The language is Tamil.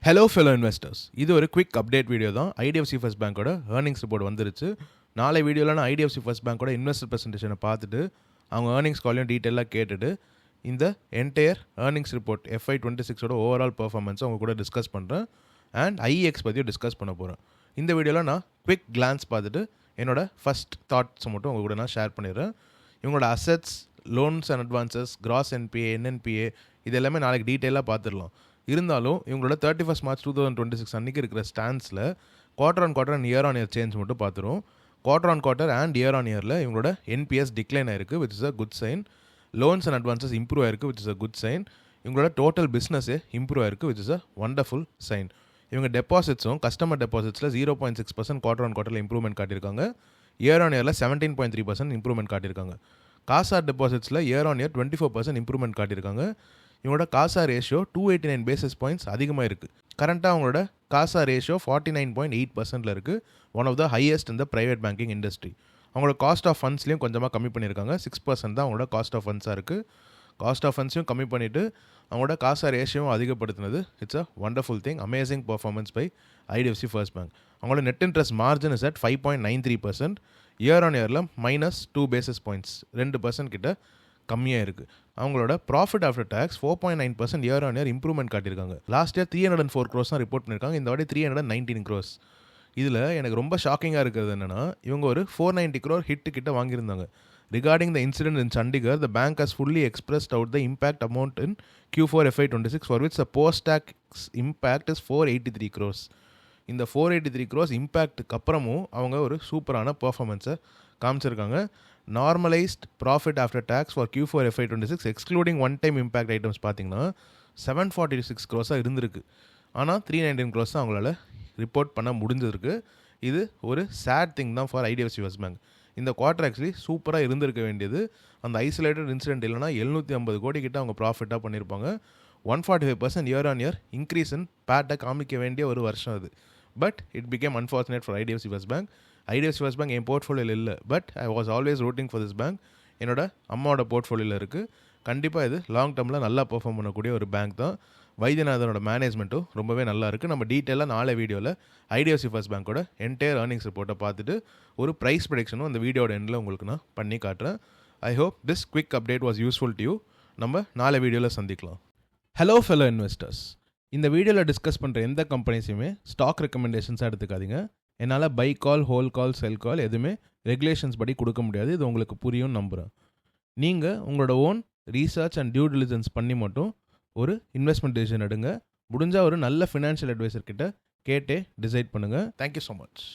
ஹலோ ஃபெலோ இன்வெஸ்டர்ஸ், இது ஒரு குவிக் அப்டேட் வீடியோ தான். ஐடிஎஃப்சி ஃபர்ஸ்ட் பேங்கோட ஏர்னிங்ஸ் ரிப்போர்ட் வந்துருச்சு. நாளை வீடியோவில் நான் ஐடிஎஃப்சி ஃபர்ஸ்ட் பேங்கோட இன்வெஸ்டர் ப்ரெசன்டேஷனை பார்த்துட்டு அவங்க ஏர்னிங்ஸ் காலையும் டீட்டெயிலாக கேட்டுட்டு இந்த என்டையர் ஏர்னிங்ஸ் ரிப்போர்ட் FY26ஓட ஓவரால் பர்ஃபார்மன்ஸை அவங்க கூட டிஸ்கஸ் பண்ணுறேன். அண்ட் ஐஎக்ஸ் பற்றியும் டிஸ்கஸ் பண்ண போகிறேன். இந்த வீடியோவில் நான் குவிக் கிளான்ஸ் பார்த்துட்டு என்னோட ஃபஸ்ட் தாட்ஸை மட்டும் உங்கள் கூட நான் ஷேர் பண்ணிடுறேன். இவங்களோட assets, loans and advances, cross NBA, NNPA இது எல்லாமே நாளைக்கு டீட்டெயிலாக பார்த்துடலாம். இருந்தாலும் இவங்களோட 31 March 2026 அன்றைக்கி இருக்கிற ஸ்டாண்ட்ஸில் quarter on quarter and year on year change மட்டும் பார்த்துரும். Quarter on quarter and year on இயரில் இவங்களோட NPS டிக்ளைன் ஆயிருக்கு, which is a good sign. Loans and advances improve ஆயிருக்கு, which is a good sign. இவங்களோட டோட்டல் பிஸ்னஸே இம்ப்ரூவ் ஆயிருக்கு, which is a wonderful sign. இவங்க டெபாசிட்ஸும் கஸ்டமர் டெபாசிட்ஸில் 0.6% குவார்டர் ஆன் குவார்டரில் இம்ப்ரூவ்மெண்ட் காட்டியிருக்காங்க. இயர் ஆன் இயரில் 17.3% இம்ப்ரூவ்மெண்ட் காட்டியிருக்காங்க. காசா டெபாசிட்ஸில் இயர் ஆன் இயர் 24% இம்ப்ரூவ்மெண்ட் காட்டியிருக்காங்க. இவங்களோட காசா ரேஷியோ 289 பேசிஸ் பாயிண்ட்ஸ் அதிகமாக இருக்குது. கரண்ட்டாக அவங்களோட காசா ரேஷியோ 49.8% இருக்குது. ஒன் ஆஃப் த ஹையஸ்ட் இந்த ப்ரைவேட் பேங்கிங் இண்டஸ்ட்ரி. அவங்களோட காஸ்ட் ஆஃப் ஃபண்ட்ஸ்லையும் கொஞ்சமாக கம்மி பண்ணியிருக்காங்க. 6% தான் அவங்களோட காஸ்ட் ஆஃப் ஃபண்ட்ஸாக இருக்குது. காஸ்ட் ஆஃப் ஃபண்ட்ஸையும் கம்மி பண்ணிவிட்டு அவங்களோட காசா ரேஷியோவும் அதிகப்படுத்தினது it's a wonderful thing. Amazing performance by IDFC First Bank. அவங்களோட net interest margin is at 5.93%. Year on இயரில் -2 பேசிஸ் பாயிண்ட்ஸ் 2% கிட்ட கம்மியாக இருக்குது. அவங்களோட profit after tax 4.9% year on year improvement காட்டியிருக்காங்க. லாஸ்ட் இயர் 304 crores தான் ரிப்போர்ட் பண்ணியிருக்காங்க. இந்த வாட்டி 319 crores. இதில் எனக்கு ரொம்ப ஷாக்கிங்காக இருக்கிறது என்னென்னா, இவங்க ஒரு 490 crore ஹிட்டு கிட்ட வாங்கியிருந்தாங்க. Regarding the incident in Chandigarh, the bank has fully expressed out the impact amount in Q4 FY26 for which the post tax impact is 483 crores. இந்த 483 crores இம்பேக்ட்டுக்கு அப்புறமும் அவங்க ஒரு சூப்பரான பர்ஃபார்மன்ஸை காமிச்சிருக்காங்க. Normalised profit after tax for Q4 FY26 excluding one time impact items பார்த்தீங்கன்னா 746 crores இருந்திருக்கு. ஆனால் 319 crores தான் அவங்களால ரிப்போர்ட் பண்ண முடிஞ்சிருக்கு. இது ஒரு சேட் திங் தான் ஃபார் ஐடிஎஃப்சி ஃபர்ஸ்ட் பேங்க். இந்த குவார்டர் ஆக்சுவலி சூப்பராக இருந்திருக்க வேண்டியது. அந்த ஐசோலேட்டட் இன்சிடென்ட் இல்லைனா 750 கோடி கிட்ட அவங்க ப்ராஃபிட்டாக பண்ணியிருப்பாங்க. 145% year on year increase in பேட்டை காமிக்க வேண்டிய ஒரு வருஷம் அது. But it became unfortunate for IDFC First Bank. IDFC First Bank என் போர்ட்ஃபோலியோவில் இல்லை, but I was always rooting for this bank. என்னோட அம்மாவோட போர்ட்ஃபோலியோவில் இருக்குது. கண்டிப்பாக இது லாங் டேர்மில் நல்லா பெர்ஃபார்ம் பண்ணக்கூடிய ஒரு பேங்க் தான். வைத்தியநாதனோட மேனேஜ்மெண்ட்டும் ரொம்பவே நல்லா இருக்குது. நம்ம டீட்டெயிலாக நாளை வீடியோவில் ஐடிஎஃப்சி ஃபர்ஸ்ட் பேங்கோட என்டையர் ஏர்னிங்ஸ் ரிப்போர்ட்டை பார்த்துட்டு ஒரு ப்ரைஸ் ப்ரெடிக்ஷனும் அந்த வீடியோட எண்டில் உங்களுக்கு நான் பண்ணி காட்டுறேன். I hope this quick update was useful to you. நம்ம நாளை வீடியோவில் சந்திக்கலாம். ஹலோ ஃபெலோ இன்வெஸ்டர்ஸ், இந்த வீடியோவில் டிஸ்கஸ் பண்ணுற எந்த கம்பெனிஸையுமே ஸ்டாக் ரெக்கமெண்டேஷன்ஸாக எடுத்துக்காதீங்க. என்னால் பை கால், ஹோல் கால், செல் கால் எதுவுமே ரெகுலேஷன்ஸ் படி கொடுக்க முடியாது. இது உங்களுக்கு புரியும் நம்புகிறேன். நீங்கள் உங்களோட own research and due diligence பண்ணி மட்டும் ஒரு இன்வெஸ்ட்மெண்ட் டிசிஷன் எடுங்க. முடிஞ்சால் ஒரு நல்ல ஃபினான்ஷியல் அட்வைசர் கிட்ட கேட்டே டிசைட் பண்ணுங்கள். Thank you so much.